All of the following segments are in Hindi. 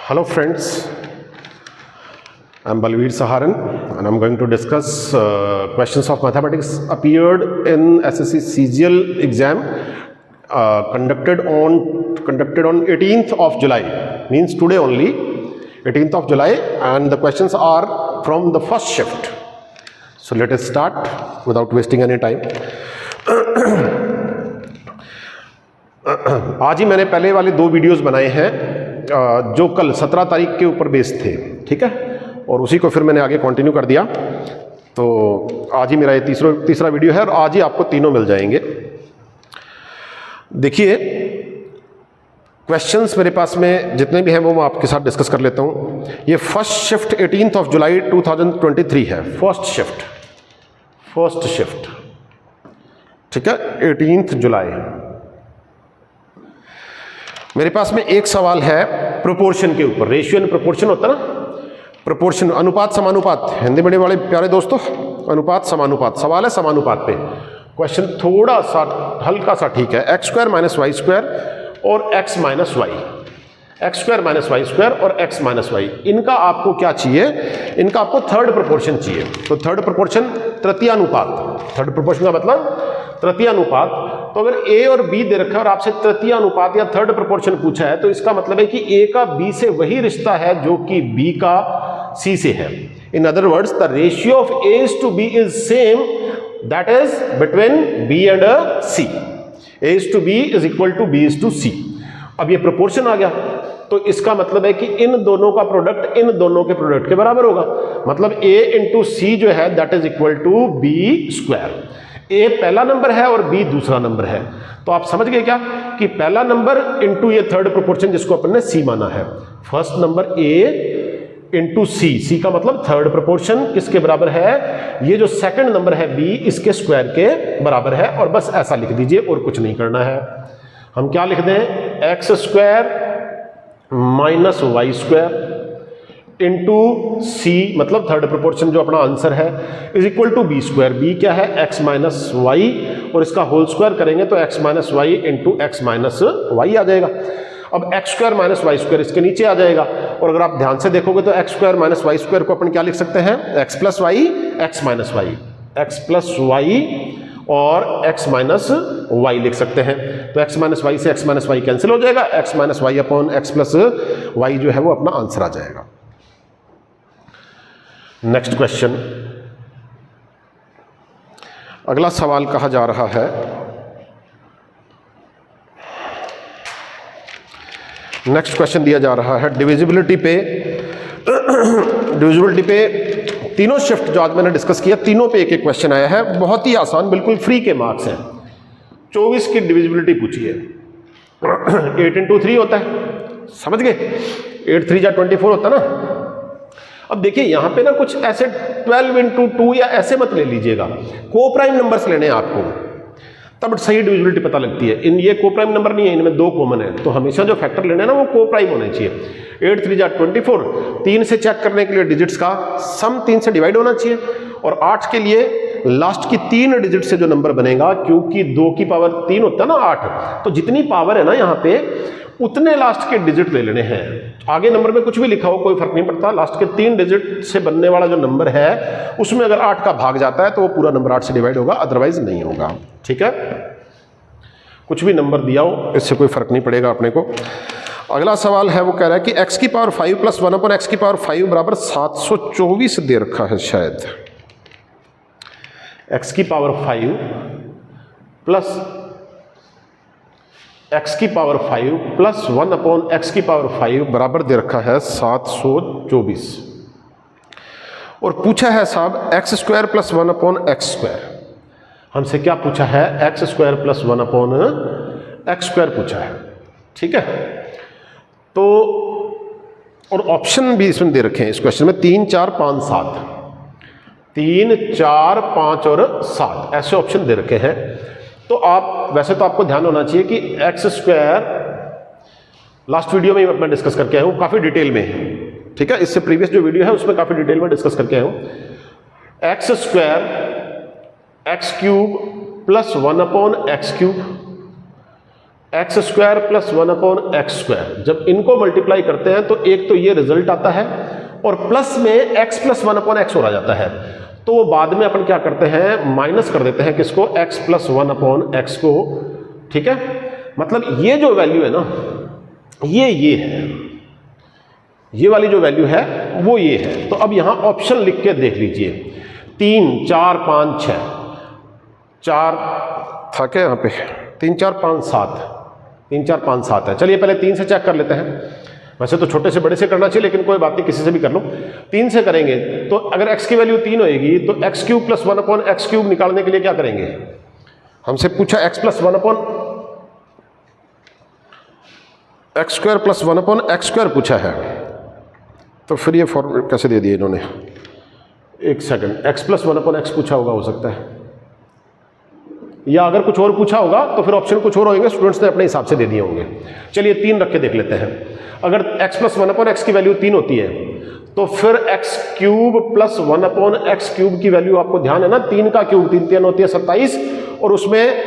Hello friends, I'm Balveer Saharan and I'm going to discuss questions of mathematics appeared in SSC CGL exam conducted on 18th of July, means today only, 18th of July, and the questions are from the first shift. So let us start without wasting any time. आज ही मैंने पहले वाले दो वीडियोस बनाए हैं जो कल 17 तारीख के ऊपर बेस्ड थे, ठीक है, और उसी को फिर मैंने आगे कंटिन्यू कर दिया। तो आज ही मेरा ये तीसरा वीडियो है और आज ही आपको तीनों मिल जाएंगे। देखिए क्वेश्चंस मेरे पास में जितने भी हैं वो मैं आपके साथ डिस्कस कर लेता हूँ। ये first shift 18th of July 2023 है, फर्स्ट शिफ्ट, ठीक है, 18th जुलाई। मेरे पास में एक सवाल है प्रोपोर्शन के ऊपर, रेशियो एंड प्रोपोर्शन होता है ना, प्रोपोर्शन, अनुपात समानुपात, हिंदी मीडियम वाले प्यारे दोस्तों, अनुपात समानुपात, सवाल है समानुपात पे। क्वेश्चन थोड़ा सा हल्का सा ठीक है, X square minus Y square और X minus Y, X square minus Y square और एक्स माइनस वाई, इनका आपको क्या चाहिए, इनका आपको थर्ड प्रोपोर्शन चाहिए। तो थर्ड प्रोपोर्शन तृतीयानुपात, थर्ड प्रोपोर्शन का मतलब तृतीयानुपात। तो अगर ए और बी दे रखा है और आपसे तृतीयानुपात या थर्ड प्रोपोर्शन पूछा है तो इसका मतलब है कि ए का बी से वही रिश्ता है जो कि बी का सी से है। In other words the ratio of A is to B is same, that is between B and C, A is to B is equal to B is to C. अब ये प्रोपोर्शन आ गया तो इसका मतलब है कि इन दोनों का प्रोडक्ट इन दोनों के प्रोडक्ट के बराबर होगा, मतलब ए इंटू सी जो है that is equal to B square. A पहला नंबर है और बी दूसरा नंबर है, तो आप समझ गए क्या कि पहला नंबर इंटू ये थर्ड प्रोपोर्शन जिसको अपन ने सी माना है, फर्स्ट नंबर ए इंटू सी, सी का मतलब थर्ड प्रोपोर्शन किसके बराबर है, ये जो सेकंड नंबर है बी इसके स्क्वायर के बराबर है। और बस ऐसा लिख दीजिए और कुछ नहीं करना है। हम क्या लिख दें, X square minus Y square into C, मतलब थर्ड प्रोपोर्शन जो अपना आंसर है, is equal to B square. B क्या है, एक्स माइनस वाई, और इसका होल स्क्वायर करेंगे तो X minus Y into X minus Y आ जाएगा। अब X square minus Y square इसके नीचे आ जाएगा, और अगर आप ध्यान से देखोगे तो X square minus Y square को अपन क्या लिख सकते हैं, X plus Y X minus Y, X plus Y और एक्स माइनस वाई लिख सकते हैं। तो एक्स माइनस वाई से एक्स माइनस वाई कैंसिल हो जाएगा, X minus Y upon X plus Y जो है वो अपना आंसर आ जाएगा। नेक्स्ट क्वेश्चन, अगला सवाल कहा जा रहा है, नेक्स्ट क्वेश्चन दिया जा रहा है डिविजिबिलिटी पे, डिविजिबिलिटी पे तीनों शिफ्ट जो आज मैंने डिस्कस किया, तीनों पे एक एक क्वेश्चन आया है, बहुत ही आसान, बिल्कुल फ्री के मार्क्स हैं। 24 की डिविजिबिलिटी पूछिए, 8 इंटू 3 होता है, समझ गए, 8 3 जा 24 होता ना। अब देखिए यहां पे ना कुछ ऐसे 12 इंटू 2 या ऐसे मत ले लीजिएगा, को प्राइम नंबर्स लेने हैं आपको, तब सही डिविजिबिलिटी पता लगती है। इन ये को प्राइम नंबर नहीं है, इनमें दो कॉमन है, तो हमेशा जो फैक्टर लेना है ना वो को प्राइम होने चाहिए। 8 3 जा 24, 3 से चेक करने के लिए डिजिट्स का सम 3 से डिवाइड होना चाहिए, और 8 के लिए लास्ट की 3 डिजिट से जो नंबर बनेगा, क्योंकि 2 की पावर 3 होता है ना 8, तो जितनी पावर है ना यहाँ पे उतने लास्ट के डिजिट ले लेने हैं। आगे नंबर में कुछ भी लिखा हो कोई फर्क नहीं पड़ता, लास्ट के 3 डिजिट से बनने वाला जो नंबर है उसमें अगर 8 का भाग जाता है तो वो पूरा नंबर 8 से डिवाइड होगा, अदरवाइज नहीं होगा, ठीक है। कुछ भी नंबर दिया हो इससे कोई फर्क नहीं पड़ेगा अपने को। अगला सवाल है वो कह रहा है कि x की पावर 5 प्लस 1 अपॉन x की पावर 5 बराबर 724 दे रखा है शायद। x की पावर 5 प्लस x की पावर 5 प्लस 1 अपॉन x की पावर 5 बराबर दे रखा है 724, और पूछा है साहब x square plus 1 upon x square. हमसे क्या पूछा है, X square plus 1 upon x square पूछा है, ठीक है। तो और ऑप्शन भी इसमें दे रखे हैं इस क्वेश्चन में, 3 4 5 7, 3 4 5 और 7 ऐसे ऑप्शन दे रखे हैं। तो आप वैसे तो आपको ध्यान होना चाहिए कि एक्स स्क्वायर लास्ट वीडियो में मैं डिस्कस करके आया हूँ काफ़ी डिटेल में, ठीक है, इससे प्रीवियस जो वीडियो है उसमें काफ़ी डिटेल में डिस्कस करके आया हूँ। X square x cube plus 1 upon x cube, x square plus 1 x square, जब इनको मल्टीप्लाई करते हैं तो एक तो ये रिजल्ट आता है और प्लस में एक्स प्लस 1 एक्स हो जाता है, तो वो बाद में अपन क्या करते हैं, माइनस कर देते हैं किसको, एक्स प्लस 1 एक्स को। ठीक है, मतलब ये जो वैल्यू है ना, ये है, ये वाली जो वैल्यू है वो ये है। तो अब यहां ऑप्शन लिख के देख लीजिए, 3 4 5 6, 4 था क्या यहाँ पे, 3 4 5 7, 3 4 5 7 है। चलिए पहले 3 से चेक कर लेते हैं, वैसे तो छोटे से बड़े से करना चाहिए लेकिन कोई बात नहीं, किसी से भी कर लो। 3 से करेंगे तो अगर x की वैल्यू 3 होएगी तो x cube plus 1/x cube निकालने के लिए क्या करेंगे, हमसे पूछा x plus 1/x square plus 1/x square पूछा है, तो फिर ये फॉर्मूला कैसे दे दिए इन्होंने, एक सेकंड, x प्लस 1/x पूछा होगा, हो सकता है, या अगर कुछ और पूछा होगा तो फिर ऑप्शन कुछ और होंगे, स्टूडेंट्स ने अपने हिसाब से दे दिए होंगे। चलिए 3 रख के देख लेते हैं। अगर x प्लस 1/x की वैल्यू 3 होती है तो फिर x cube plus 1/x cube की वैल्यू, आपको ध्यान है ना, 3 का क्यूब 3 3 होती है 27, और उसमें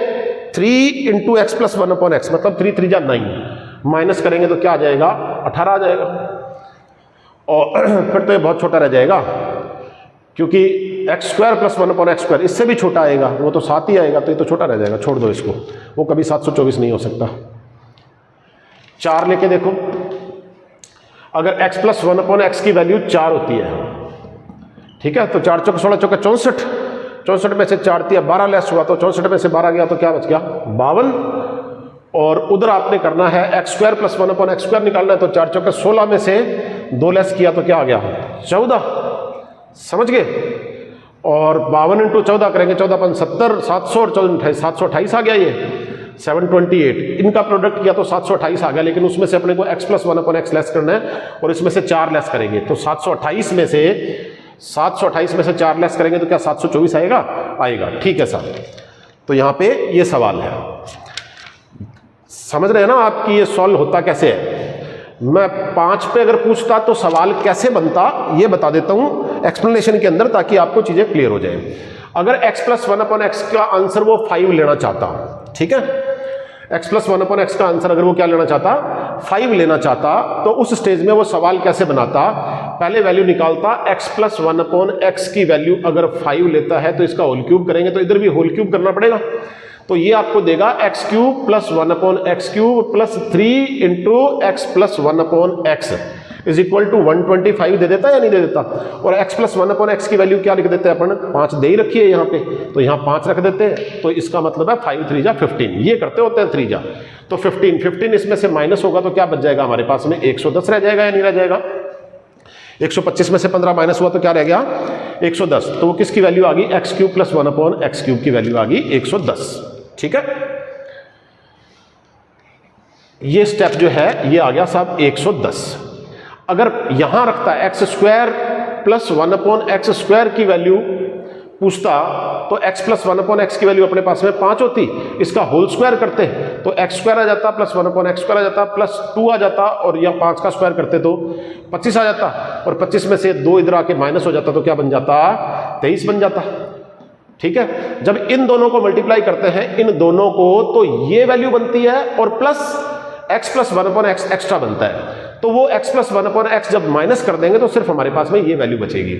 3 इंटू एक्स प्लस 1/x, मतलब 3 3 जा 9, माइनस करेंगे तो क्या आ जाएगा, 18 आ जाएगा। और फिर तो ये बहुत छोटा रह जाएगा, क्योंकि x square plus 1/x square इससे भी छोटा आएगा, वो तो 7 ही आएगा, तो ये तो छोटा रह जाएगा, छोड़ दो इसको, वो कभी 724 नहीं हो सकता। 4 लेके देखो, अगर x प्लस 1/x की वैल्यू 4 होती है, ठीक है, तो 4 चौक 16 चौका 64, 64 में से 4 दिया 12 लेस हुआ, तो 64 में से 12 गया तो क्या बच गया, 52। और उधर आपने करना है X square plus 1/x square निकालना है, तो 4 चौके 16 में से 2 लेस किया तो क्या आ गया, 14, समझ गए। और 52 इंटू 14 करेंगे, 14 5 70, 700 और 14 728 आ गया, ये 728, इनका प्रोडक्ट किया तो 728 आ गया, लेकिन उसमें से अपने को x प्लस 1/x लेस करना है और इसमें से 4 लेस करेंगे, तो 728 में से 4 लेस करेंगे तो क्या 724 आएगा, आएगा। ठीक है साहब, तो यहाँ पे ये सवाल है, समझ रहे हैं ना आप कि ये सॉल्व होता कैसे है। मैं 5 पे अगर पूछता तो सवाल कैसे बनता ये बता देता हूं एक्सप्लेनेशन के अंदर, ताकि आपको चीजें क्लियर हो जाए। अगर x प्लस 1/x का आंसर वो 5 लेना चाहता, ठीक है, x प्लस 1/x का आंसर अगर वो क्या लेना चाहता, 5 लेना चाहता, तो उस स्टेज में वो सवाल कैसे बनाता, पहले वैल्यू निकालता, x प्लस 1/x की वैल्यू अगर 5 लेता है तो इसका होल क्यूब करेंगे, तो इधर भी होल क्यूब करना पड़ेगा, तो ये आपको देगा x cube plus 1/x cube plus 3 into X plus 1/x is equal to 125 दे देता या नहीं दे देता। और x प्लस 1/x की वैल्यू क्या लिख देते हैं अपन, 5 दे ही रखी है यहाँ पे, तो यहाँ 5 रख देते हैं, तो इसका मतलब है 5 3 जा 15, ये करते होते हैं 3 जा, तो 15 इसमें से माइनस होगा तो क्या बच जाएगा हमारे पास में, 110 रह जाएगा या नहीं रह जाएगा। 125 में से 15 माइनस हुआ तो क्या रह गया, 110, तो वो किसकी वैल्यू आ गई, x cube plus 1/x cube की वैल्यू आ गई 110। ठीक है, ये स्टेप जो है ये आ गया साहब 110। अगर यहां रखता है X square plus 1/x square की वैल्यू पूछता, तो x प्लस 1/x की वैल्यू अपने पास में 5 होती, इसका होल स्क्वायर करते तो x स्क्वायर आ जाता प्लस 1/x स्क्वायर आ जाता प्लस 2 आ जाता, और यह 5 का स्क्वायर करते तो 25 आ जाता, और 25 में से 2 इधर आके माइनस हो जाता, तो क्या बन जाता, 23 बन जाता। ठीक है, जब इन दोनों को मल्टीप्लाई करते हैं इन दोनों को, तो ये वैल्यू बनती है और plus x plus 1/x extra बनता है, तो वो x प्लस 1/x जब माइनस कर देंगे तो सिर्फ हमारे पास में ये वैल्यू बचेगी।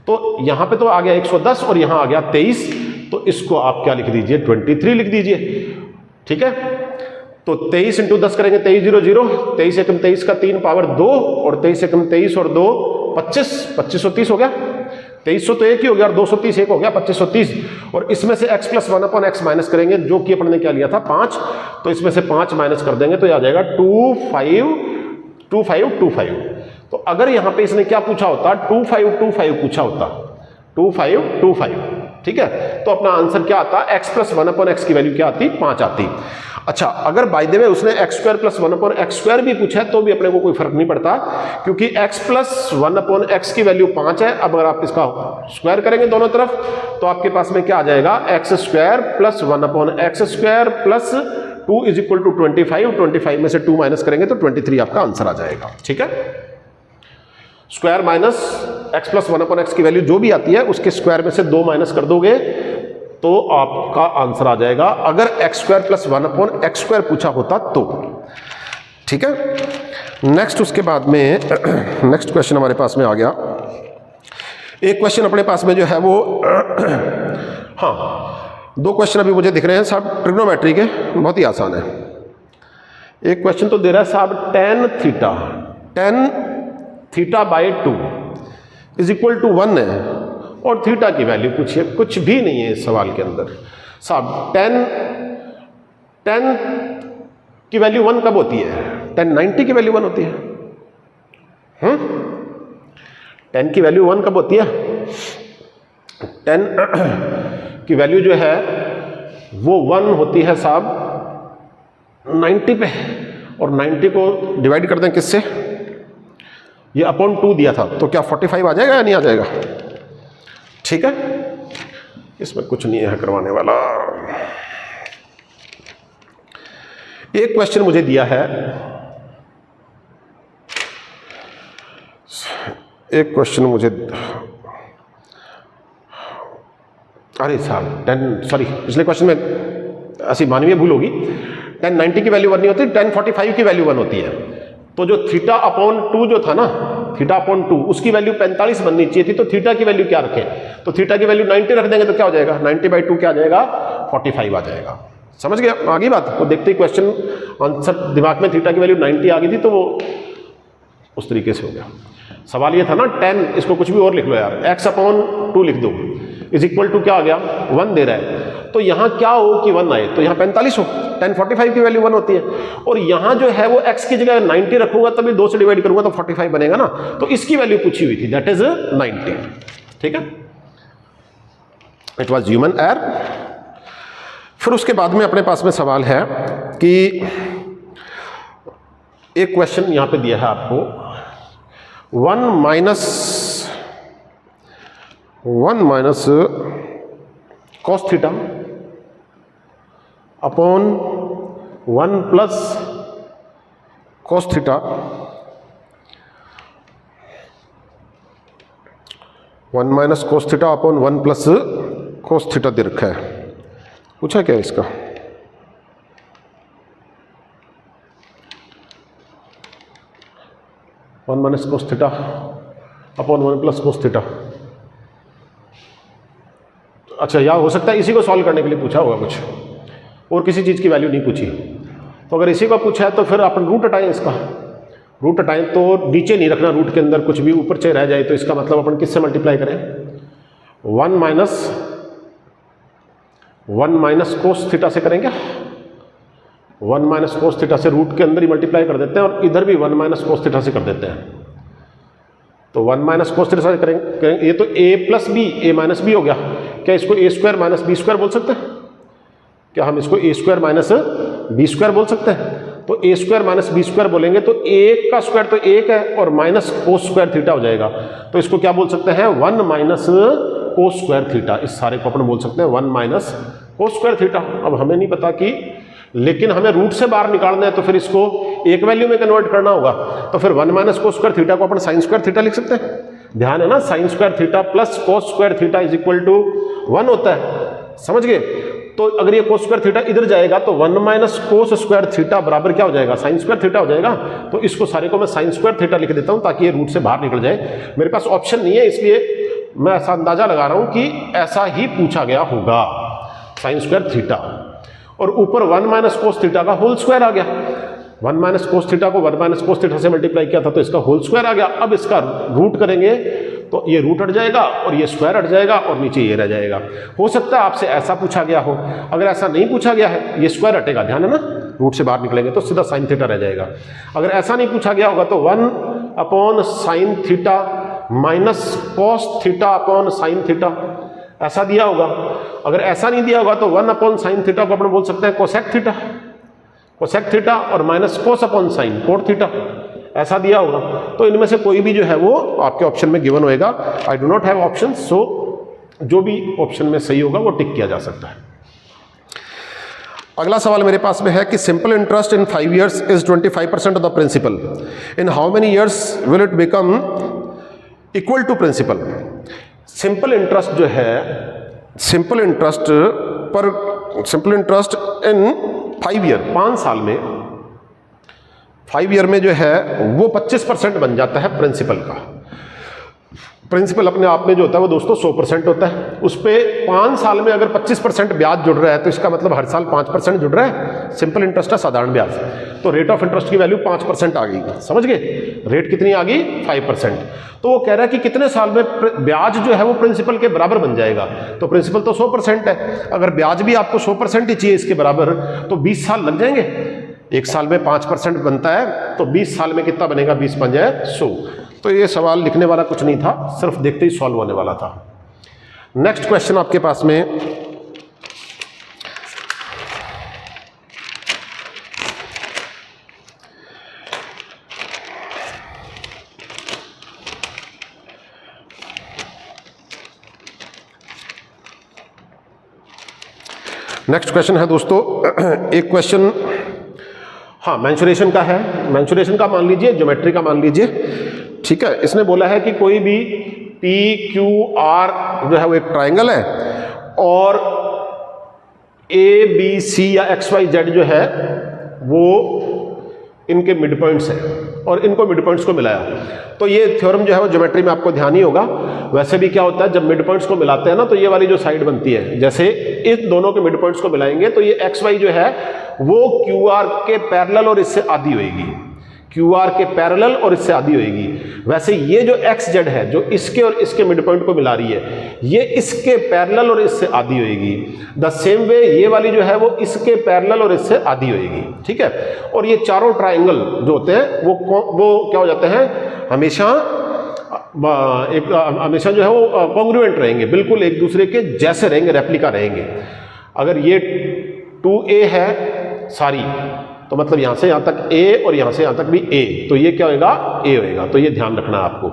तो यहां पे तो आ गया 110 और यहां आ गया 23, तो इसको आप क्या लिख दीजिए, 23 लिख दीजिए। ठीक है, तो 23 इंटू 10 करेंगे 23 0 0, 23 एकम 23 का 3 पावर 2, और 23 एकम 23 और 2 25, 2530 हो गया, 2300 तो एक ही हो गया और 230 एक हो गया 2530, और इसमें से x प्लस 1/x माइनस करेंगे, जो कि अपन ने क्या लिया था 5, तो इसमें से 5 माइनस कर देंगे तो ये आ जाएगा 2525। तो अगर यहां पे इसने क्या पूछा होता, 2525 पूछा होता, 2525, ठीक है, तो अपना आंसर क्या आता, x प्लस 1/x की वैल्यू क्या आती, 5 आती। अच्छा, अगर बाय द वे उसने x square plus 1/x square भी पूछा है तो भी अपने को कोई फर्क नहीं पड़ता, क्योंकि x प्लस 1/x की वैल्यू 5 है। अब अगर आप इसका स्क्वायर करेंगे दोनों तरफ तो आपके पास में क्या आ जाएगा, x square plus 1/x square plus 2 is equal to 25 में से 2 माइनस करेंगे तो 23 आपका आंसर आ जाएगा। ठीक है, square minus x plus 1/x की वैल्यू जो भी आती है उसके स्क्वायर में से 2 माइनस कर दोगे तो आपका आंसर आ जाएगा, अगर x² + 1/x² पूछा होता तो। ठीक है, नेक्स्ट उसके बाद में नेक्स्ट क्वेश्चन हमारे पास में आ गया। एक क्वेश्चन अपने पास में जो है वो हाँ, 2 क्वेश्चन अभी मुझे दिख रहे हैं साहब ट्रिग्नोमेट्री के, बहुत ही आसान है। एक क्वेश्चन तो दे रहा है साहब tan θ/2 = 1 है और थीटा की वैल्यू पूछिए। कुछ भी नहीं है इस सवाल के अंदर साहब। tan की वैल्यू 1 कब होती है? tan 90 की वैल्यू 1 होती है। tan की वैल्यू 1 कब होती है? tan की वैल्यू जो है वो 1 होती है साहब 90 पे, और 90 को डिवाइड कर दें किससे? ये /2 दिया था, तो क्या 45 आ जाएगा या नहीं आ जाएगा? ठीक है, इसमें कुछ नहीं है करवाने वाला। एक क्वेश्चन मुझे दिया है, एक क्वेश्चन मुझे, अरे साहब पिछले क्वेश्चन में ऐसी मानवीय भूल होगी। tan 90 की वैल्यू 1 नहीं होती, tan 45 की वैल्यू 1 होती है। तो जो θ/2 जो था ना, θ/2 उसकी वैल्यू 45 बननी चाहिए थी, तो थीटा की वैल्यू क्या रखें? तो थीटा की वैल्यू 90 रख देंगे तो क्या हो जाएगा? 90/2 क्या आ जाएगा? 45 आ जाएगा। समझ गया आगे बात? तो देखते ही क्वेश्चन आंसर दिमाग में थीटा की वैल्यू 90 आ गई थी, तो वो उस तरीके से हो गया। सवाल ये था ना tan, इसको कुछ भी और लिख लो यार, x/2 लिख दो = क्या आ गया? 1 दे रहा है। तो यहाँ क्या हो कि 1 आए, तो यहाँ 45 हो। tan 45 की वैल्यू 1 होती है, और यहाँ जो है वो x की जगह 90 रखूंगा, तभी 2 से डिवाइड करूंगा तो 45 बनेगा ना। तो इसकी वैल्यू पूछी हुई थी, दैट इज 90। ठीक है, इट वॉज ह्यूमन एरर। फिर उसके बाद में अपने पास में सवाल है कि एक क्वेश्चन यहां पे दिया है आपको, 1 minus cos θ upon 1 plus cos θ cos θ upon 1 plus cos θ दे रखा है। पूछा क्या इसका? One minus cos θ upon 1 plus cos θ। अच्छा, या हो सकता है इसी को सॉल्व करने के लिए पूछा होगा कुछ, और किसी चीज़ की वैल्यू नहीं पूछी। तो अगर इसी को पूछा है तो फिर अपन रूट हटाएं, इसका रूट हटाएं तो नीचे नहीं रखना रूट के अंदर, कुछ भी ऊपर से रह जाए तो इसका मतलब अपन किससे मल्टीप्लाई करें? 1 माइनस cos θ से करेंगे। 1 माइनस cos θ से रूट के अंदर ही मल्टीप्लाई कर देते हैं, और इधर भी 1 माइनस cos θ से कर देते हैं। तो 1 माइनस cos θ से करेंगे, ये तो a plus b, a minus b हो गया। क्या इसको a² माइनस b² बोल सकते हैं? क्या हम इसको a² माइनस b² बोल सकते हैं? तो a² माइनस b² बोलेंगे तो a का स्क्वायर तो 1 है, और माइनस cos² θ हो जाएगा। तो इसको क्या बोल सकते हैं? 1 माइनस cos² θ। इस सारे को अपन बोल सकते हैं 1 माइनस cos² θ। अब हमें नहीं पता कि, लेकिन हमें रूट से बाहर निकालना है, तो फिर इसको एक वैल्यू में कन्वर्ट करना होगा। तो फिर 1 माइनस cos² θ को अपन sin² θ लिख सकते हैं। ध्यान है ना, sin² θ प्लस cos² θ = 1 होता है। समझ गए? तो अगर ये cos² θ इधर जाएगा तो 1 माइनस cos² θ बराबर क्या हो जाएगा? sin² θ हो जाएगा। तो इसको सारे को मैं sin² θ लिख देता हूं ताकि ये रूट से बाहर निकल जाए। मेरे पास ऑप्शन नहीं है, इसलिए मैं ऐसा अंदाजा लगा रहा हूं कि ऐसा ही पूछा गया होगा, sin² θ, और ऊपर 1 माइनस cos θ का होल स्क्वायर आ गया। 1 माइनस cos θ को 1 माइनस cos θ से मल्टीप्लाई किया था तो इसका होल स्क्वायर आ गया। अब इसका रूट करेंगे तो ये रूट हट जाएगा और ये स्क्वायर हट जाएगा और नीचे ये रह जाएगा। हो सकता है आपसे ऐसा पूछा गया हो, अगर ऐसा नहीं पूछा गया है, ये स्क्वायर हटेगा, ध्यान है ना, रूट से बाहर निकलेंगे तो सीधा sin θ रह जाएगा। अगर ऐसा नहीं पूछा गया होगा तो 1 upon sin θ minus cos θ upon sin θ ऐसा दिया होगा। अगर ऐसा नहीं दिया होगा तो 1 अपॉन sin θ को अपन बोल सकते हैं cosec θ और minus cos upon sin cot θ, ऐसा दिया होगा। तो इनमें से कोई भी जो है वो आपके ऑप्शन में गिवन होएगा। I do not have option, so जो भी ऑप्शन में सही होगा वो टिक किया जा सकता है। अगला सवाल मेरे पास में है कि simple interest in 5 years is 25% of the principal, in how many years will it become equal to principal. Simple interest जो है सिंपल इंटरेस्ट इन 5 ईयर, 5 साल में, 5 ईयर में जो है वो 25% बन जाता है प्रिंसिपल का। प्रिंसिपल अपने आप में जो होता है वो दोस्तों 100% होता है। उस पर 5 साल में अगर 25% ब्याज जुड़ रहा है तो इसका मतलब हर साल 5% जुड़ रहा है। सिंपल इंटरेस्ट है, साधारण ब्याज। तो रेट ऑफ इंटरेस्ट की वैल्यू 5% आ गई, समझ गए? रेट कितनी आ गई? 5%। तो वो कह रहा है कि कितने साल में ब्याज जो है वो प्रिंसिपल के बराबर बन जाएगा। तो प्रिंसिपल तो 100% है, अगर ब्याज भी आपको 100% ही चाहिए इसके बराबर, तो 20 साल लग जाएंगे। एक साल में 5% बनता है तो 20 साल में कितना बनेगा? 20 5 100। तो ये सवाल लिखने वाला कुछ नहीं था, सिर्फ देखते ही सॉल्व होने वाला था। नेक्स्ट क्वेश्चन आपके पास में, नेक्स्ट क्वेश्चन है दोस्तों, एक क्वेश्चन हाँ मेंसुरेशन का है। मेंसुरेशन का मान लीजिए, ज्योमेट्री का मान लीजिए, ठीक है। इसने बोला है कि कोई भी पी क्यू आर जो है वो एक ट्राइंगल है और ए बी सी या एक्स वाई जेड जो है वो इनके मिड पॉइंट्स हैं और इनको मिड पॉइंट्स को मिलाया। तो ये थ्योरम जो है वो ज्योमेट्री में आपको ध्यान ही होगा। वैसे भी क्या होता है, जब मिड पॉइंट्स को मिलाते हैं ना, तो ये वाली जो साइड बनती है, जैसे इस दोनों के मिड पॉइंट्स को मिलाएंगे तो ये एक्स वाई जो है वो क्यू आर के पैरेलल और इससे आधी होएगी। क्यू आर के पैरेलल और इससे आधी होएगी। वैसे ये जो एक्स जेड है जो इसके और इसके मिड पॉइंट को मिला रही है, ये इसके पैरेलल और इससे आधी होएगी। द सेम वे ये वाली जो है वो इसके पैरेलल और इससे आधी होएगी, ठीक है। और ये चारों ट्राइंगल जो होते हैं वो क्या हो जाते हैं, हमेशा जो है वो कॉन्ग्रुएंट रहेंगे, बिल्कुल एक दूसरे के जैसे रहेंगे, रेप्लिका रहेंगे। अगर ये 2a है सारी, तो मतलब यहां से यहां तक a और यहां से यहां तक भी a, तो ये क्या होएगा? a होएगा। तो ये ध्यान रखना है आपको।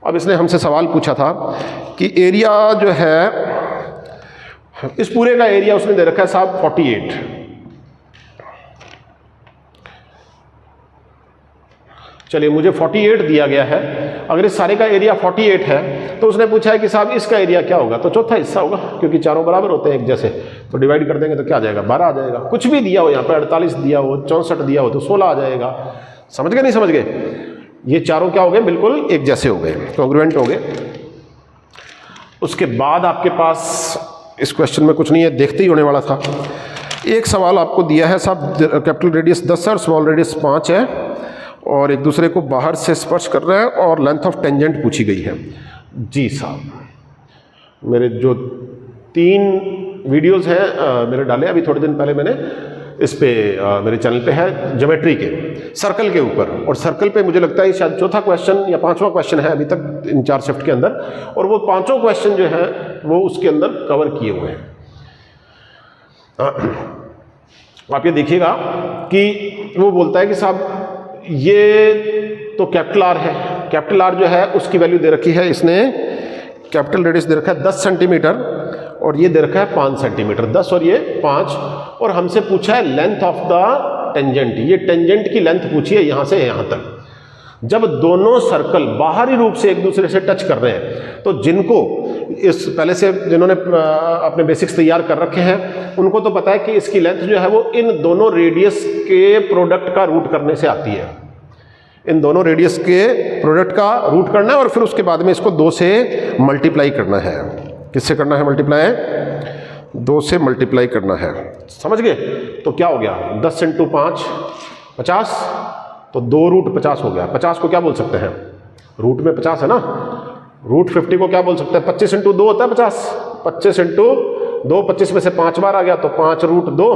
अब इसने हमसे सवाल पूछा था कि एरिया जो है, इस पूरे का एरिया उसने दे रखा है साहब 48। चलिए मुझे 48 दिया गया है। अगर इस सारे का एरिया 48 है तो उसने पूछा है कि साहब इसका एरिया क्या होगा? तो चौथा हिस्सा होगा, क्योंकि चारों बराबर होते हैं एक जैसे। तो डिवाइड कर देंगे तो क्या आ जाएगा? 12 आ जाएगा। कुछ भी दिया हो, यहाँ पे 48 दिया हो, 64 दिया हो, तो 16 आ जाएगा। समझ गए नहीं समझ गए? ये चारों क्या हो गए? बिल्कुल एक जैसे हो गए, कॉन्ग्रुएंट हो गए। उसके बाद आपके पास इस क्वेश्चन में कुछ नहीं है, देखते ही होने वाला था। एक सवाल आपको दिया है साहब, कैपिटल रेडियस 10 है और स्मॉल रेडियस 5 है और एक दूसरे को बाहर से स्पर्श कर रहा है और लेंथ ऑफ टेंजेंट पूछी गई है। जी साहब, मेरे जो 3 वीडियोस हैं मेरे डाले अभी थोड़े दिन पहले, मैंने इस पे मेरे चैनल पे है ज्योमेट्री के, सर्कल के ऊपर। और सर्कल पे मुझे लगता है शायद चौथा क्वेश्चन या 5वां क्वेश्चन है अभी तक इन 4 शिफ्ट के अंदर, और वो 5 क्वेश्चन जो है वो उसके अंदर कवर किए हुए हैं। आप ये देखिएगा कि वो बोलता है कि साहब ये तो कैपिटल आर है, कैपिटल आर जो है उसकी वैल्यू दे रखी है, इसने कैपिटल रेडियस दे रखा है 10 सेंटीमीटर और ये दे रखा है 5 सेंटीमीटर, 10 और ये 5। और हमसे पूछा है लेंथ ऑफ द टेंजेंट, ये टेंजेंट की लेंथ पूछी है यहां से यहां तक। जब दोनों सर्कल बाहरी रूप से एक दूसरे से टच कर रहे हैं, तो जिनको इस पहले से जिन्होंने अपने बेसिक्स तैयार कर रखे हैं उनको तो पता है कि इसकी लेंथ जो है वो इन दोनों रेडियस के प्रोडक्ट का रूट करने से आती है। इन दोनों रेडियस के प्रोडक्ट का रूट करना है और फिर उसके बाद में इसको 2 से मल्टीप्लाई करना है। किससे करना है मल्टीप्लाई? 2 से मल्टीप्लाई करना है। समझ गए? तो क्या हो गया? 10 × 5 50, तो 2 रूट 50 हो गया। 50 को क्या बोल सकते हैं? रूट में 50 है ना। रूट 50 को क्या बोल सकते हैं? 25 × 2 होता है 50। 25 × 2, 25 में से 5 बार आ गया तो 5 रूट 2।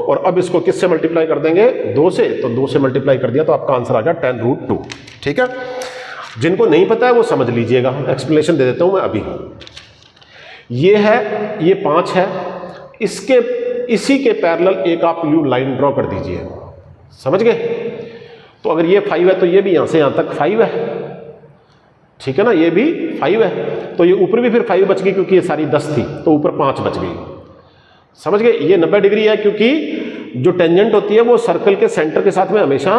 और अब इसको किससे मल्टीप्लाई कर देंगे? 2 से। तो 2 से मल्टीप्लाई कर दिया तो आपका आंसर आ गया 10 रूट 2। ठीक है, जिनको नहीं पता है वो समझ लीजिएगा, एक्सप्लेनेशन दे देता हूं मैं अभी। ये है, ये 5 है, इसके इसी के पैरेलल एक आप यू लाइन ड्रॉ कर दीजिए। समझ गए? तो अगर ये 5 है तो ये भी यहां से यहां तक 5 है, ठीक है ना, ये भी 5 है, तो ये ऊपर भी फिर 5 बच गई क्योंकि ये सारी 10 थी, तो ऊपर 5 बच गई। समझ गए? ये 90 डिग्री है क्योंकि जो टेंजेंट होती है वो सर्कल के सेंटर के साथ में हमेशा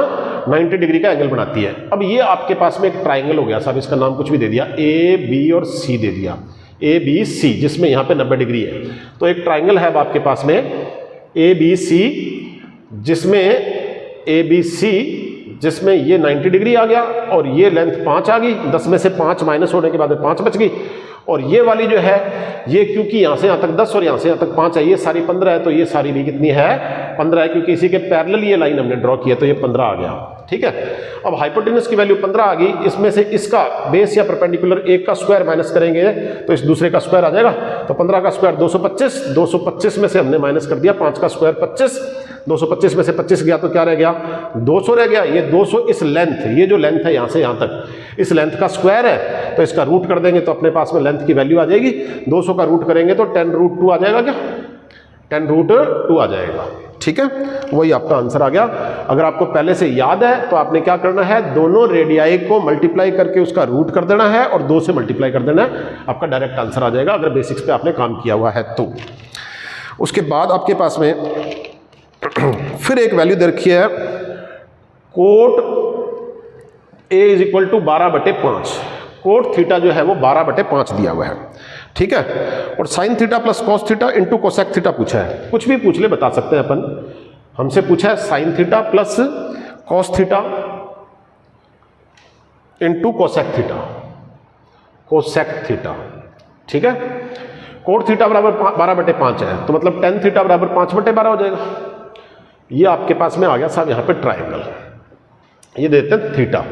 90 डिग्री का एंगल बनाती है। अब ये आपके पास में एक ट्राइंगल हो गया साहब, इसका नाम कुछ भी दे दिया, ए बी और सी दे दिया। ABC, जिसमें यहाँ पे 90 डिग्री है। तो एक ट्राइंगल है अब आपके पास में ABC, जिसमें ये 90 डिग्री आ गया और ये लेंथ 5 आ गई, 10 में से 5 माइनस होने के बाद 5 बच गई, और ये वाली जो है ये क्योंकि यहाँ से यहाँ तक 10 और यहाँ से यहाँ तक 5 है, ये सारी 15 है, तो ये सारी भी कितनी है 15 है, क्योंकि इसी के पैरेलल ये लाइन हमने ड्रॉ की है, तो ये 15 आ गया। ठीक है, अब हाइपोटेनस की वैल्यू 15 आ गई, इसमें से इसका बेस या परपेंडिकुलर एक का स्क्वायर माइनस करेंगे तो इस दूसरे का स्क्वायर आ जाएगा। तो 15 का स्क्वायर 225, 225 में से हमने माइनस कर दिया 5 का स्क्वायर 25, 225 में से 25 गया तो क्या रह गया 200 रह गया। ये 200 इस लेंथ, ये जो लेंथ है यहाँ से यहाँ तक, इस लेंथ का स्क्वायर है, तो इसका रूट कर देंगे तो अपने पास में लेंथ की वैल्यू आ जाएगी। 200 का रूट करेंगे तो 10√2 आ जाएगा, क्या 10√2 आ जाएगा। ठीक है, वही आपका आंसर आ गया। अगर आपको पहले से याद है तो आपने क्या करना है, दोनों रेडियाई को मल्टीप्लाई करके उसका रूट कर देना है और 2 से मल्टीप्लाई कर देना है, आपका डायरेक्ट आंसर आ जाएगा अगर बेसिक्स पे आपने काम किया हुआ है तो। उसके बाद आपके पास में फिर एक वैल्यू दे रखी है, कोट A = 12/5, कोट थीटा जो है वो 12/5 दिया हुआ है। ठीक है, और sine theta plus cos theta into cosec theta पूछा है। कुछ भी पूछ ले बता सकते हैं अपन, हमसे पूछा है sine theta plus cos theta into cosec theta, cosec theta. ठीक है, कोट थीटा बराबर 12/5 है, तो मतलब टेन थीटा बराबर 5/12 हो जाएगा। ये आपके पास में आ गया साहब यहाँ पे ट्राइंगल, ये देते हैं थीटा।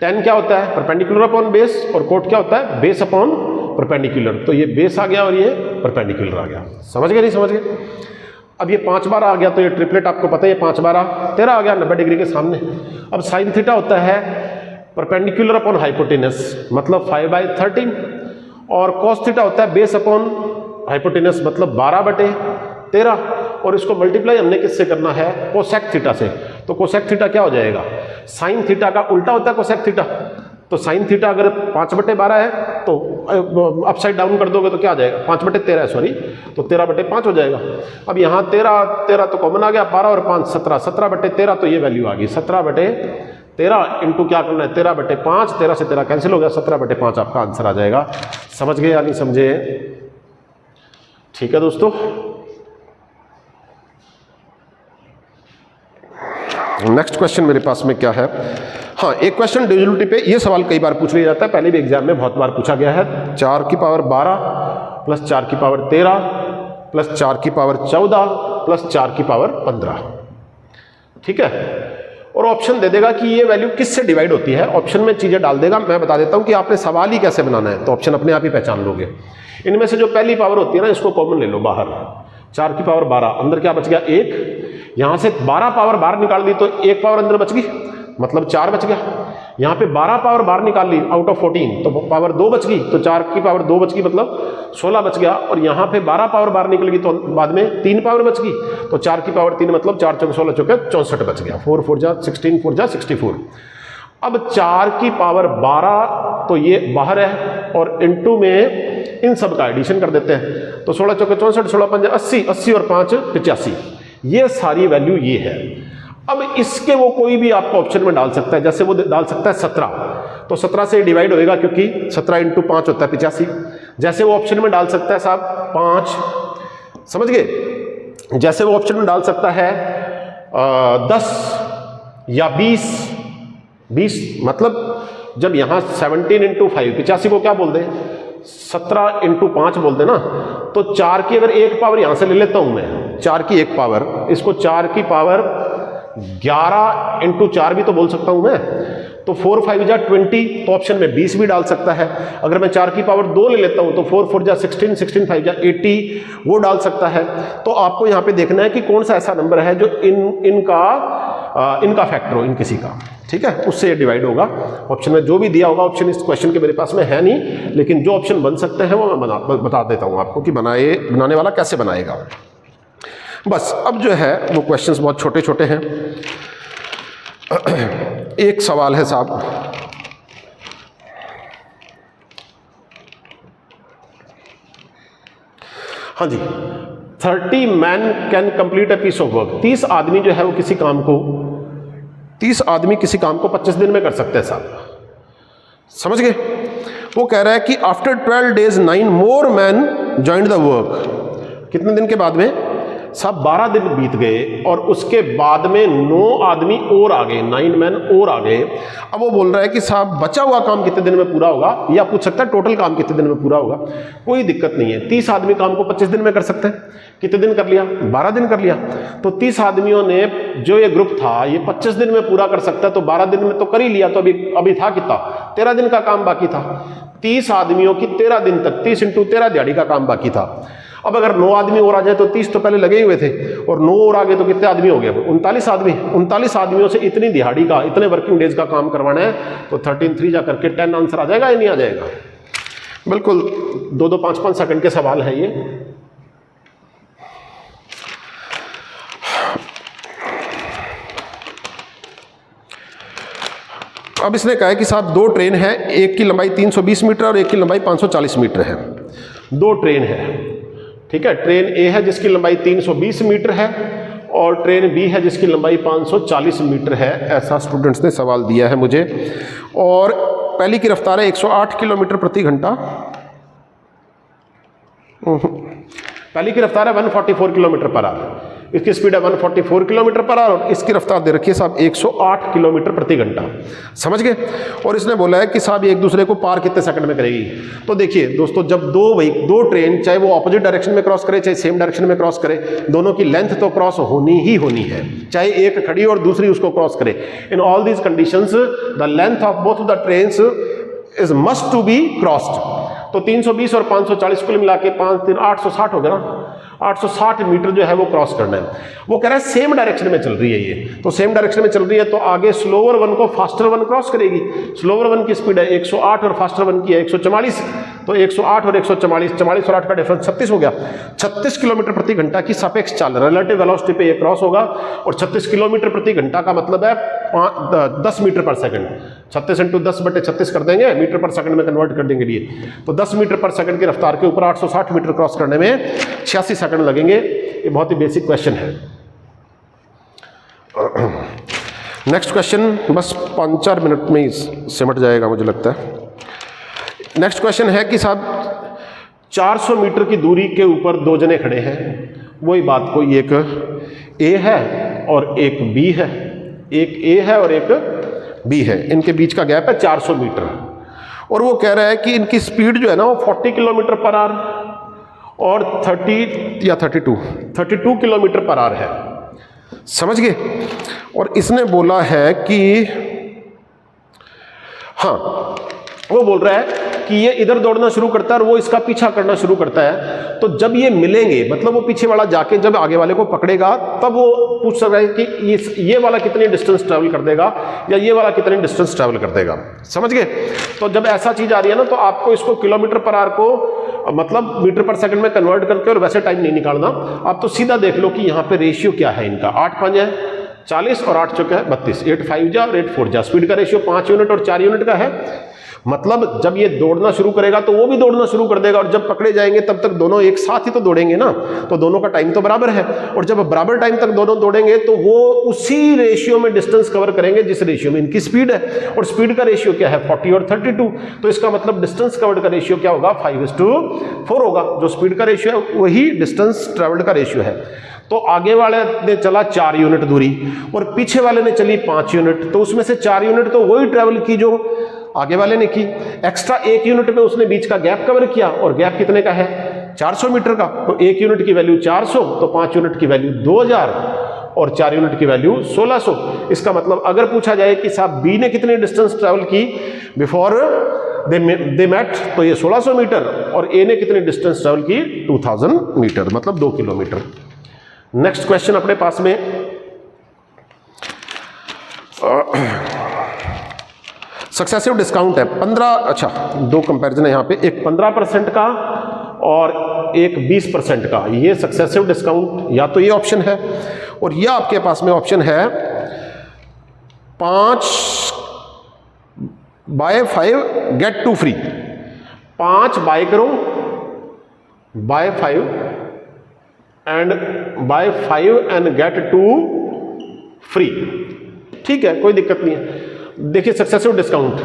टेन क्या होता है, परपेंडिकुलर अपॉन बेस, और कोट क्या होता है, बेस अपॉन परपेंडिकुलर। तो ये बेस आ गया और ये परपेंडिकुलर आ गया। समझ गए नहीं समझ गए? अब ये 5 बार आ गया तो ये ट्रिपलेट आपको पता है, ये 5 बार 13 आ गया 90 डिग्री के सामने। अब साइन थीटा होता है परपेंडिकुलर अपॉन हाइपोटेनस, मतलब 5/13, और कॉस थीटा होता है बेस अपॉन हाइपोटेनस, मतलब 12/13, और इसको मल्टीप्लाई हमने किससे करना है, कोसेक थीटा से। तो कोसेक थीटा क्या हो जाएगा, साइन थीटा का उल्टा होता है कोसेक थीटा। तो साइन थीटा अगर 5/12 है तो अपसाइड डाउन कर दोगे तो क्या आ जाएगा, 5/13 है सॉरी, तो 13/5 हो जाएगा। अब यहाँ 13 तो कॉमन आ गया, 12 और 5 17, 17/13, तो ये वैल्यू आ गई 17/13 इंटू क्या करना है 13/5, 13 से 13 कैंसिल हो गया, 17/5 आपका आंसर आ जाएगा। समझ गए या नहीं समझे? ठीक है दोस्तों, नेक्स्ट क्वेश्चन मेरे पास में क्या है, हाँ एक क्वेश्चन डिविजिबिलिटी पे, ये सवाल कई बार पूछ लिया जाता है, पहले भी एग्जाम में बहुत बार पूछा गया है। 4 की पावर 12 प्लस 4 की पावर 13 प्लस 4 की पावर 14 प्लस 4 की पावर 15। ठीक है, और ऑप्शन दे देगा कि ये वैल्यू किससे डिवाइड होती है, ऑप्शन में चीजें डाल देगा। मैं बता देता हूं कि आपने सवाल ही कैसे बनाना है, तो ऑप्शन अपने आप ही पहचान लोगे। इनमें से जो पहली पावर होती है ना, इसको कॉमन ले लो बाहर, 4 की पावर 12, अंदर क्या बच गया 1, यहां से 12 पावर बाहर निकाल दी तो 1 पावर अंदर बच गई, मतलब 4 बच गया। यहाँ पे 12 पावर बाहर निकाल ली आउट ऑफ 14, तो पावर 2 बच गई, तो 4 की पावर 2 बच गई, मतलब 16 बच गया। और यहाँ पे 12 पावर बाहर निकल गई तो बाद में 3 पावर बच गई, तो 4 की पावर 3, मतलब 4 चौके 16 चौके 64 बच गया, 4 4 जा 16, 4 जा 64। अब 4 की पावर 12 तो ये बाहर है, और इनटू में इन सब का एडिशन कर देते हैं, तो 16 चौके 64, 16 पंजे 80, 80 और 5 85, ये सारी वैल्यू ये है। अब इसके वो कोई भी आपको ऑप्शन में डाल सकता है, जैसे वो डाल सकता है 17, तो 17 से डिवाइड होएगा क्योंकि 17 × 5 होता है 85। जैसे वो ऑप्शन में डाल सकता है साहब 5, समझ गए, जैसे वो ऑप्शन में डाल सकता है 10 या 20, मतलब जब यहां 17 × 5, 85 को क्या बोल दे 17 × 5 बोल दे ना, तो 4 की अगर एक पावर यहां से ले लेता हूं मैं, 4 की एक पावर, इसको 4 की पावर 11 × 4 भी तो बोल सकता हूं मैं, तो 4 5 जा 20, तो ऑप्शन में 20 भी डाल सकता है। अगर मैं 4 की पावर 2 ले लेता हूं तो 4 4 जा 16, 16 5 जा 80, वो डाल सकता है। तो आपको यहां पे देखना है कि कौन सा ऐसा नंबर है जो इनका फैक्टर हो, इन किसी का, ठीक है, उससे डिवाइड होगा। ऑप्शन में जो भी दिया होगा, ऑप्शन इस क्वेश्चन के मेरे पास में है नहीं, लेकिन जो ऑप्शन बन सकते हैं वो मैं बता देता हूं आपको कि बनाने वाला कैसे बनाएगा। बस अब जो है वो क्वेश्चंस बहुत छोटे छोटे हैं। एक सवाल है साहब, हाँ जी, 30 man can complete a piece of work, 30 आदमी जो है वो किसी काम को 25 दिन में कर सकते हैं साहब, समझ गए। वो कह रहा है कि after 12 days 9 more men joined the work। कितने दिन के बाद में साहब 12 दिन बीत गए और उसके बाद में 9 आदमी और आ गए, 9 मैन और आ गए। अब वो बोल रहा है कि साहब बचा हुआ काम कितने दिन में पूरा होगा, या पूछ सकता है टोटल काम कितने दिन में पूरा होगा। कोई दिक्कत नहीं है, 30 आदमी काम को 25 दिन में कर सकते हैं। कितने दिन कर लिया? 12 दिन कर लिया। तो 30 आदमियों ने, जो ये ग्रुप था ये 25 दिन में पूरा कर सकता है, तो 12 दिन में तो कर ही लिया। तो अभी था कितना? 13 दिन का काम बाकी था। 30 आदमियों की 13 दिन तक, 30 × 13 दिहाड़ी का काम बाकी था। अब अगर 9 आदमी और आ जाए तो 30 तो पहले लगे ही हुए थे, और 9 और आ गए तो कितने आदमी हो गए? 39 आदमी। 39 आदमियों से इतनी दिहाड़ी का, इतने वर्किंग डेज का काम करवाना है, तो 13×3 जा करके 10 आंसर आ जाएगा या नहीं आ जाएगा? बिल्कुल 2-2, 5-5 सेकंड के सवाल है ये। अब इसने कहा है कि साहब 2 ट्रेन है, एक की लंबाई 320 मीटर और एक की लंबाई 540 मीटर है। 2 ट्रेन है, ठीक है। ट्रेन ए है जिसकी लंबाई 320 मीटर है और ट्रेन बी है जिसकी लंबाई 540 मीटर है। ऐसा स्टूडेंट्स ने सवाल दिया है मुझे। और पहली की रफ्तार है 108 किलोमीटर प्रति घंटा। पहली की रफ्तार है 144 किलोमीटर पर आवर। इसकी स्पीड है 144 किलोमीटर पर आवर और इसकी रफ्तार दे रखी है साहब 108 किलोमीटर प्रति घंटा। समझ गए? और इसने बोला है कि साहब ये एक दूसरे को पार कितने सेकंड में करेगी। तो देखिए दोस्तों, जब दो ट्रेन, चाहे वो ऑपोजिट डायरेक्शन में क्रॉस करे चाहे सेम डायरेक्शन में क्रॉस करे, दोनों की लेंथ तो क्रॉस होनी ही होनी है, चाहे एक खड़ी और दूसरी उसको क्रॉस करे। In all these conditions the length of both the trains is must to be crossed. तो 320 और 540 को मिला के 5×3 860 हो गया ना। 860 मीटर जो है वो क्रॉस करना है। वो कह रहा है सेम डायरेक्शन में चल रही है ये, तो सेम डायरेक्शन में चल रही है तो आगे स्लोअर वन को फास्टर वन क्रॉस करेगी। स्लोअर वन की स्पीड है 108 और फास्टर वन की है 144। तो 108 और 144, 44 और 8 का डिफरेंस 36 हो गया। 36 किलोमीटर प्रति घंटा की सापेक्ष चाल, रिलेटिव वेलोसिटी पे ये क्रॉस होगा। और 36 किलोमीटर प्रति घंटा का मतलब है 10 मीटर पर सेकंड। 36 × 10/36 कर देंगे, मीटर पर सेकंड में कन्वर्ट कर देंगे लिए। तो 10 मीटर पर सेकंड की रफ्तार के ऊपर 860 मीटर क्रॉस करने में 86 सेकंड लगेंगे। ये बहुत ही बेसिक क्वेश्चन है। नेक्स्ट क्वेश्चन बस 5-4 मिनट में ही सिमट जाएगा मुझे लगता है। नेक्स्ट क्वेश्चन है कि साहब 400 मीटर की दूरी के ऊपर 2 जने खड़े हैं। वही बात, कोई एक ए है और एक बी है, एक ए है और एक बी है, इनके बीच का गैप है 400 मीटर। और वो कह रहा है कि इनकी स्पीड जो है ना वो 40 किलोमीटर पर आवर और 30 या 32 किलोमीटर पर आवर है। समझ गए? और इसने बोला है कि हाँ, वो बोल रहा है कि ये इधर दौड़ना शुरू करता है और वो इसका पीछा करना शुरू करता है। तो जब ये मिलेंगे, मतलब वो पीछे वाला जाके जब आगे वाले को पकड़ेगा, तब वो पूछ सकता है कि ये वाला कितनी डिस्टेंस ट्रैवल कर देगा या ये वाला कितनी डिस्टेंस ट्रैवल कर देगा। समझ गए? तो जब ऐसा चीज आ रही है ना, तो आपको इसको किलोमीटर पर आवर को मतलब मीटर पर सेकंड में कन्वर्ट करके, और वैसे टाइम नहीं निकालना, आप तो सीधा देख लो कि यहाँ पे रेशियो क्या है इनका। 8×5 है 40 और 8 चौके है 32, 8×5 जा और 8×4 जा। स्पीड का रेशियो 5 यूनिट और 4 यूनिट का है। मतलब जब ये दौड़ना शुरू करेगा तो वो भी दौड़ना शुरू कर देगा, और जब पकड़े जाएंगे तब तक दोनों एक साथ ही तो दौड़ेंगे ना, तो दोनों का टाइम तो बराबर है। और जब बराबर टाइम तक दोनों दौड़ेंगे तो वो उसी रेशियो में डिस्टेंस कवर करेंगे जिस रेशियो में इनकी स्पीड है। और स्पीड का रेशियो क्या है? 40 और 32। तो इसका मतलब डिस्टेंस कवर्ड का रेशियो क्या होगा? 5:4 होगा। जो स्पीड का रेशियो है वही डिस्टेंस ट्रेवल्ड का रेशियो है। तो आगे वाले ने चला 4 यूनिट दूरी और पीछे वाले ने चली 5 यूनिट, तो उसमें से 4 यूनिट तो वही ट्रेवल की जो आगे वाले ने की। एक्स्ट्रा 1 यूनिट में उसने बीच का गैप कवर किया, और गैप कितने का है? 400 मीटर का। तो 1 यूनिट की वैल्यू 400, तो 5 यूनिट की वैल्यू 2000 और 4 यूनिट की वैल्यू 1600। इसका मतलब अगर पूछा जाए कि साहब बी ने कितनी डिस्टेंस ट्रेवल की बिफोर दे मेट, तो ये 1600 मीटर, और ए ने कितनी डिस्टेंस ट्रेवल की? 2000 मीटर, मतलब 2 किलोमीटर। नेक्स्ट क्वेश्चन अपने पास में सक्सेसिव डिस्काउंट है 15। अच्छा, 2 कंपैरिजन है यहाँ पे, एक 15% का और एक 20% का। ये सक्सेसिव डिस्काउंट, या तो ये ऑप्शन है, और यह आपके पास में ऑप्शन है 5/5 गेट 2 फ्री। 5 बाय करो, buy 5 and buy 5 and get 2 free. ठीक है, कोई दिक्कत नहीं है। देखिए सक्सेसिव डिस्काउंट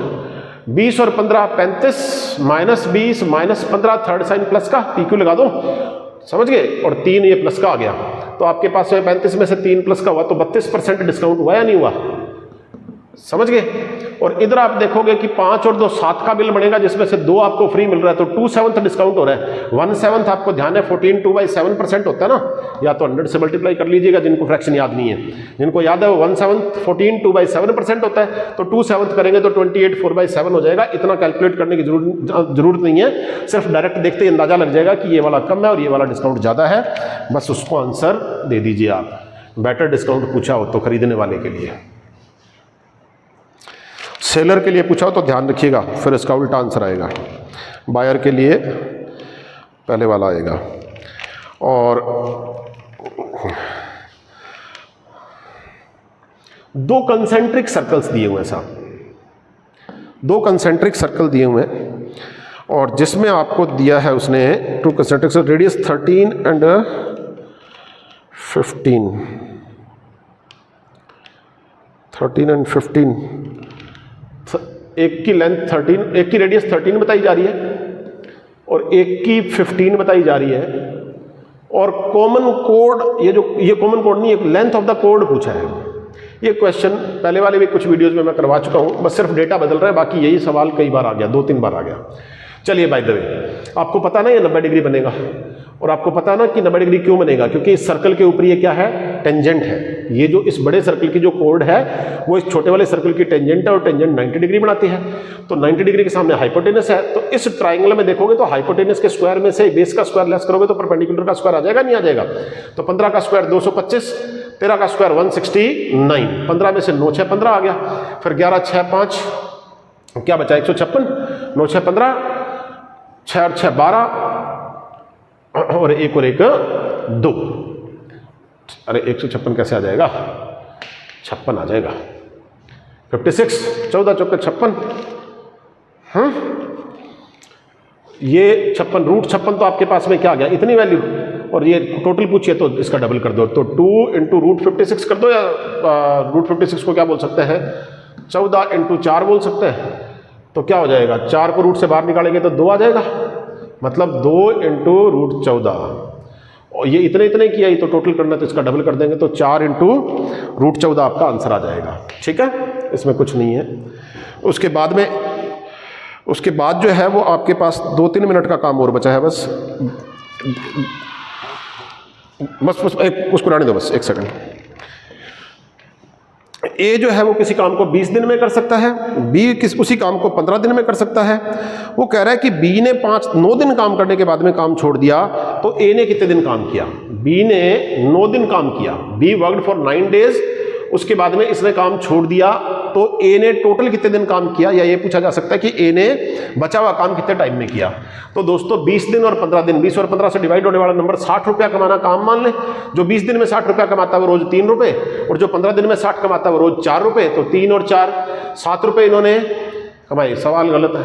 20 और 15 35 -20 -15 थर्ड साइन प्लस का PQ लगा दो, समझ गए, और 3 ये प्लस का आ गया, तो आपके पास 35 में से 3 प्लस का हुआ तो 32% डिस्काउंट हुआ या नहीं हुआ, समझ गए। और इधर आप देखोगे कि 5 और 2 7 का बिल बनेगा, जिसमें से 2 आपको फ्री मिल रहा है, तो 2/7 डिस्काउंट हो रहा है। 1/7 आपको ध्यान है 14 2/7% होता है ना, या तो 100 से मल्टीप्लाई कर लीजिएगा जिनको फ्रैक्शन याद नहीं है, जिनको याद है 1/7 14 2/7% होता है, तो 2/7 करेंगे तो 28 4/7 हो जाएगा। इतना कैलकुलेट करने की जरूरत नहीं है, सिर्फ डायरेक्ट देखते ही अंदाजा लग जाएगा कि ये वाला कम है और ये वाला डिस्काउंट ज़्यादा है, बस उसको आंसर दे दीजिए आप। बेटर डिस्काउंट पूछा हो तो खरीदने वाले के लिए, सेलर के लिए पूछा हो तो ध्यान रखिएगा, फिर इसका उल्टा आंसर आएगा। बायर के लिए पहले वाला आएगा। और 2 कंसेंट्रिक सर्कल्स दिए हुए हैं साहब, 2 कंसेंट्रिक सर्कल दिए हुए हैं, और जिसमें आपको दिया है उसने 2 कंसेंट्रिक रेडियस 13 एंड 15, 13 एंड 15, एक की लेंथ 13, एक की रेडियस 13 बताई जा रही है और एक की 15 बताई जा रही है, और कॉमन कोड, ये कॉमन कोड नहीं, एक लेंथ ऑफ द कोड पूछा है। ये क्वेश्चन पहले वाले भी कुछ वीडियोस में मैं करवा चुका हूं, बस सिर्फ डेटा बदल रहा है, बाकी यही सवाल कई बार आ गया, 2-3 बार आ गया। चलिए बाय द वे, आपको पता ना ये 90 डिग्री बनेगा, और आपको पता ना कि 90 डिग्री क्यों बनेगा, क्योंकि इस सर्कल के ऊपर ये क्या है, टेंजेंट है। ये जो इस बड़े सर्कल की जो कोड है वो इस छोटे वाले सर्कल की टेंजेंट है, और टेंजेंट 90 डिग्री बनाती है, तो 90 डिग्री के सामने हाइपोटेनस है। तो इस ट्राइंगल में देखोगे तो हाइपोटेनस के स्क्वायर में से बेस का स्क्वायर लेस करोगे तो परपेंडिकुलर का स्क्वायर आ जाएगा, नहीं आ जाएगा। तो 15 का स्क्वायर 225, 13 का स्क्वायर 169, 15 में से 9 6 15 आ गया, फिर 11 6 5 क्या बचा 156, 9 6 15, 6 और 6 12, और एक 2, अरे 156 कैसे आ जाएगा, 56 आ जाएगा, 56, 14 चौके 56, ये 56 रूट 56 तो आपके पास में क्या आ गया, इतनी वैल्यू, और ये टोटल पूछिए तो इसका डबल कर दो, तो 2 इंटू रूट 56 कर दो, या रूट 56 को क्या बोल सकते हैं, 14 इंटू 4 बोल सकते हैं, तो क्या हो जाएगा, 4 को रूट से बाहर निकालेंगे तो 2 आ जाएगा, मतलब 2 इंटू रूट 14, और ये इतने किया, ये तो टोटल करना, तो इसका डबल कर देंगे तो 4 इंटू रूट 14 आपका आंसर आ जाएगा। ठीक है, इसमें कुछ नहीं है। उसके बाद जो है वो आपके पास 2-3 मिनट का काम और बचा है, बस उसको रहने दो, बस 1 सेकंड। ए जो है वो किसी काम को 20 दिन में कर सकता है, बी उसी काम को 15 दिन में कर सकता है। वो कह रहा है कि बी ने 9 दिन काम करने के बाद में काम छोड़ दिया, तो ए ने कितने दिन काम किया, बी ने 9 दिन काम किया, बी वर्कड फॉर 9 डेज, उसके बाद में इसने काम छोड़ दिया, तो ए ने टोटल कितने दिन काम किया, या ये पूछा जा सकता है कि ए ने बचा हुआ काम कितने टाइम में किया। तो दोस्तों 20 दिन और 15 दिन, 20 और 15 से डिवाइड होने वाला नंबर 60 रुपया कमाना काम मान ले। जो 20 दिन में 60 रुपया कमाता है वो रोज 3 रुपए, और जो 15 दिन में 60 कमाता है वो रोज 4 रुपए, तो 3 और 4 7 रुपए इन्होंने कमाए। सवाल गलत है,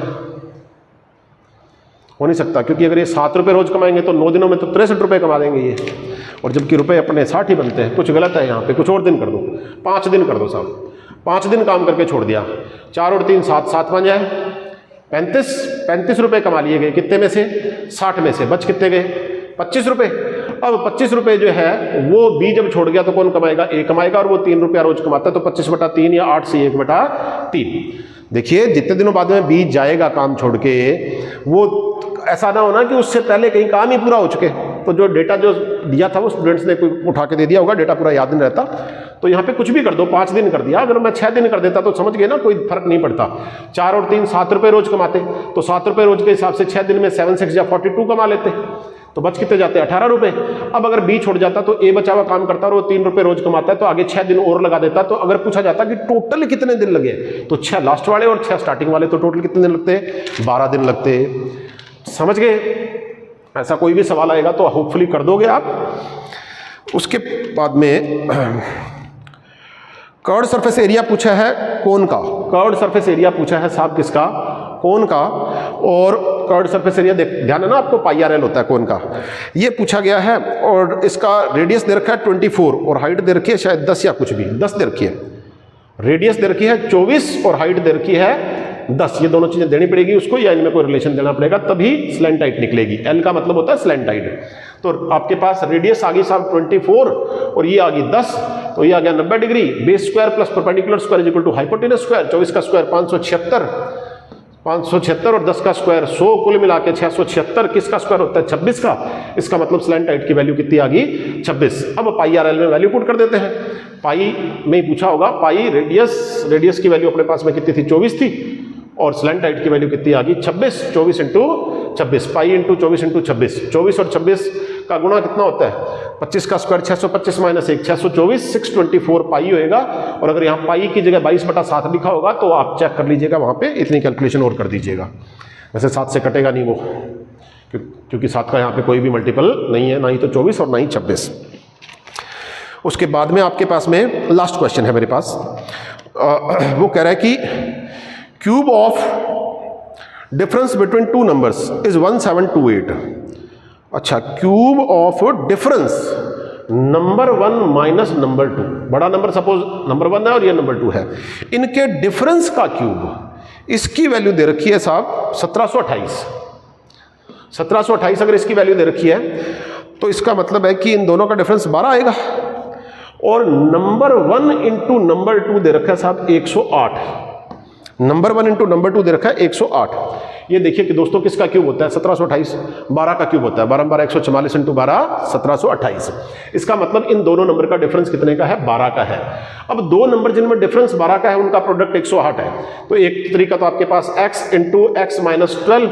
हो नहीं सकता, क्योंकि अगर ये 7 रुपए रोज कमाएंगे तो 9 दिनों में तो 63 रुपए कमा देंगे ये, और जबकि रुपए अपने 60 ही बनते हैं। कुछ गलत है यहाँ पे, कुछ और दिन कर दो, 5 दिन कर दो साहब, 5 दिन काम करके छोड़ दिया, 4 और 3 7, 7 बन जाए 35 रुपए कमा लिए गए, कितने में से 60 में से, बच कितने गए 25 रुपए। अब 25 रुपए जो है वो बी जब छोड़ गया तो कौन कमाएगा, ए कमाएगा, और वो 3 रुपया रोज कमाता है, तो 25/3 या 8 से 1/3। देखिए जितने दिनों बाद में बी जाएगा काम छोड़ के, वो ऐसा ना होना कि उससे पहले कहीं काम ही पूरा हो चुके। तो जो डेटा जो दिया था वो स्टूडेंट्स ने कोई उठा के दे दिया होगा, डेटा पूरा याद नहीं रहता, तो यहाँ पे कुछ भी कर दो, 5 दिन कर दिया, अगर मैं 6 दिन कर देता तो समझ गए ना, कोई फर्क नहीं पड़ता। 4 और 3 7 रुपए रोज कमाते, तो 7 रुपए रोज के हिसाब से 6 दिन में 7 6 या 42 कमा लेते, तो बच कितने जाते 18 रुपए। अब अगर बी छोड़ जाता तो ए बचा हुआ काम करता और वो 3 रुपए रोज कमाता है, तो आगे 6 दिन और लगा देता। तो अगर पूछा जाता कि टोटल कितने दिन लगे, तो 6 लास्ट वाले और 6 स्टार्टिंग वाले, तो टोटल कितने दिन लगते, 12 दिन लगते। समझ गए, ऐसा कोई भी सवाल आएगा तो होपफुली कर दोगे आप। उसके बाद में कर्व्ड सरफेस एरिया पूछा है कोन का, कर्व्ड सरफेस एरिया पूछा है साहब किसका, कोन का। और कर्व्ड सरफेस एरिया ध्यान है ना आपको, पाई आर एल होता है कोन का, ये पूछा गया है। और इसका रेडियस दे रखा है 24 और हाइट दे रखी है शायद 10 या कुछ भी 10 दे रखी है, रेडियस दे रखी है 24 और हाइट दे रखी है 10, ये दोनों चीज़ें देनी पड़ेगी उसको या इनमें कोई रिलेशन देना पड़ेगा, तभी स्लैंट हाइट निकलेगी। एल का मतलब होता है स्लैंट हाइट। तो आपके पास रेडियस आ गई साहब 24 और ये आ गई 10, तो ये आ गया 90 degree. Base square plus perpendicular square is equal to hypotenuse square. 24 का स्क्वायर 576 और 10 का स्क्वायर 100, कुल मिला के 676। किसका स्क्वायर होता है? 26 का। इसका मतलब स्लैंट हाइट की वैल्यू कितनी आ गई? 26। अब पाई आर एल में वैल्यू पुट कर देते हैं। पाई में ही पूछा होगा, पाई रेडियस की वैल्यू अपने पास में कितनी थी? 24 थी, और स्लैंट हाइट की वैल्यू कितनी आ गई? 26। 24 इंटू 26, पाई इंटू 24 इंटू 26। 24 और 26 का गुणा कितना होता है? 25 का स्क्वायर 625 माइनस 1 624, 624 पाई होएगा। और अगर यहाँ पाई की जगह 22/7 लिखा होगा तो आप चेक कर लीजिएगा, वहाँ पे इतनी कैलकुलेशन और कर दीजिएगा। वैसे 7 से कटेगा नहीं वो, क्योंकि 7 का यहाँ पे कोई भी मल्टीपल नहीं है, ना ही तो 24 और ना ही 26। उसके बाद में आपके पास में लास्ट क्वेश्चन है मेरे पास, वो कह रहा है कि cube of difference between two numbers is 1728। अच्छा, cube of difference number 1 minus number 2, बड़ा नंबर सपोज नंबर 1 है और ये नंबर 2 है, इनके डिफरेंस का क्यूब, इसकी वैल्यू दे रखी है साहब 1728। 1728 अगर इसकी वैल्यू दे रखी है तो इसका मतलब है कि इन दोनों का डिफरेंस 12 आएगा। और नंबर 1 इंटू नंबर 2 दे रखा है साहब 108। नंबर 1 इंटू नंबर 2 दे रखा है 108। ये देखिए कि दोस्तों किसका क्यूब होता है? 1728, 12 का क्यूब होता है। 12 12 144 इंटू 12 1728। इसका मतलब इन दोनों नंबर का डिफरेंस कितने का है? 12 का है। अब दो नंबर जिनमें डिफरेंस 12 का है उनका प्रोडक्ट 108 है। तो एक तरीका तो आपके पास x into X minus 12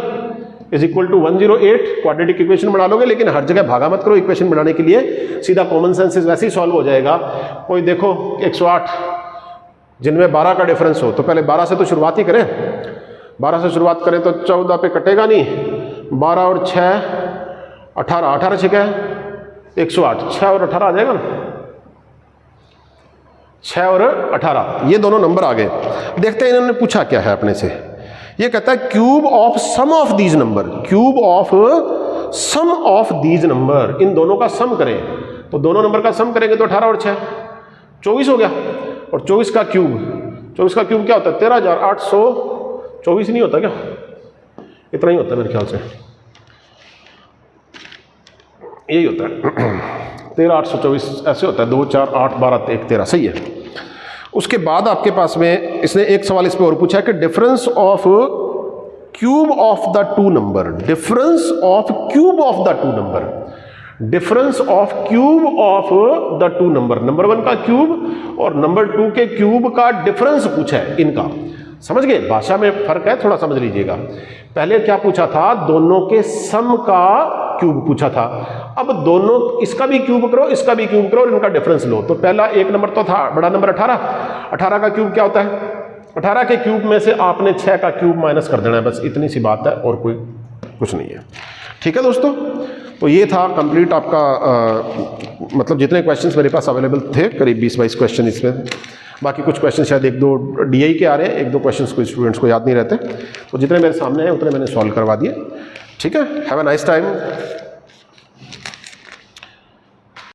is equal to 108 quadratic equation बना लोगे, लेकिन हर जगह भागा मत करो इक्वेशन बनाने के लिए, सीधा कॉमन सेंस वैसे ही सॉल्व हो जाएगा। कोई देखो 108 जिनमें 12 का डिफरेंस हो, तो पहले 12 से तो शुरुआत ही करें। 12 से शुरुआत करें तो 14 पे कटेगा नहीं, 12 और 6 18, 18 छिका है 108, 6 और 18 आ जाएगा ना, 6 और 18 ये दोनों नंबर आ गए। देखते हैं इन्होंने पूछा क्या है अपने से। ये कहता है cube of sum of these number, cube of sum of these number, इन दोनों का सम करें। तो दोनों नंबर का सम करेंगे तो 18 और 6 24 हो गया। और 24 का क्यूब, 24 का क्यूब क्या होता है? 13,824 नहीं होता क्या? इतना ही होता है मेरे ख्याल से, यही होता है 13,824 ऐसे होता है। 2 4 8 12 1 13 सही है। उसके बाद आपके पास में इसने एक सवाल इस पे और पूछा है कि difference of cube of the two number, difference of cube of the two number, difference of cube of the two number, number 1 का क्यूब और नंबर 2 के क्यूब का डिफरेंस पूछा है इनका। समझ गए? भाषा में फर्क है, थोड़ा समझ लीजिएगा। पहले क्या पूछा था? दोनों के सम का क्यूब पूछा था। अब दोनों, इसका भी क्यूब करो, इसका भी क्यूब करो और इनका डिफरेंस लो। तो पहला एक नंबर तो था बड़ा नंबर 18, 18 का क्यूब क्या होता है? 18 के क्यूब में से आपने 6 का क्यूब माइनस कर देना है, बस इतनी सी बात है और कोई कुछ नहीं है। ठीक है दोस्तों, तो ये था कंप्लीट आपका मतलब जितने क्वेश्चंस मेरे पास अवेलेबल थे, करीब 20-22 क्वेश्चन इसमें। बाकी कुछ क्वेश्चन शायद 1-2 DI के आ रहे हैं, 1-2 क्वेश्चंस कोई स्टूडेंट्स को याद नहीं रहते, तो जितने मेरे सामने हैं उतने मैंने सॉल्व करवा दिए। ठीक है, हैव अ नाइस टाइम।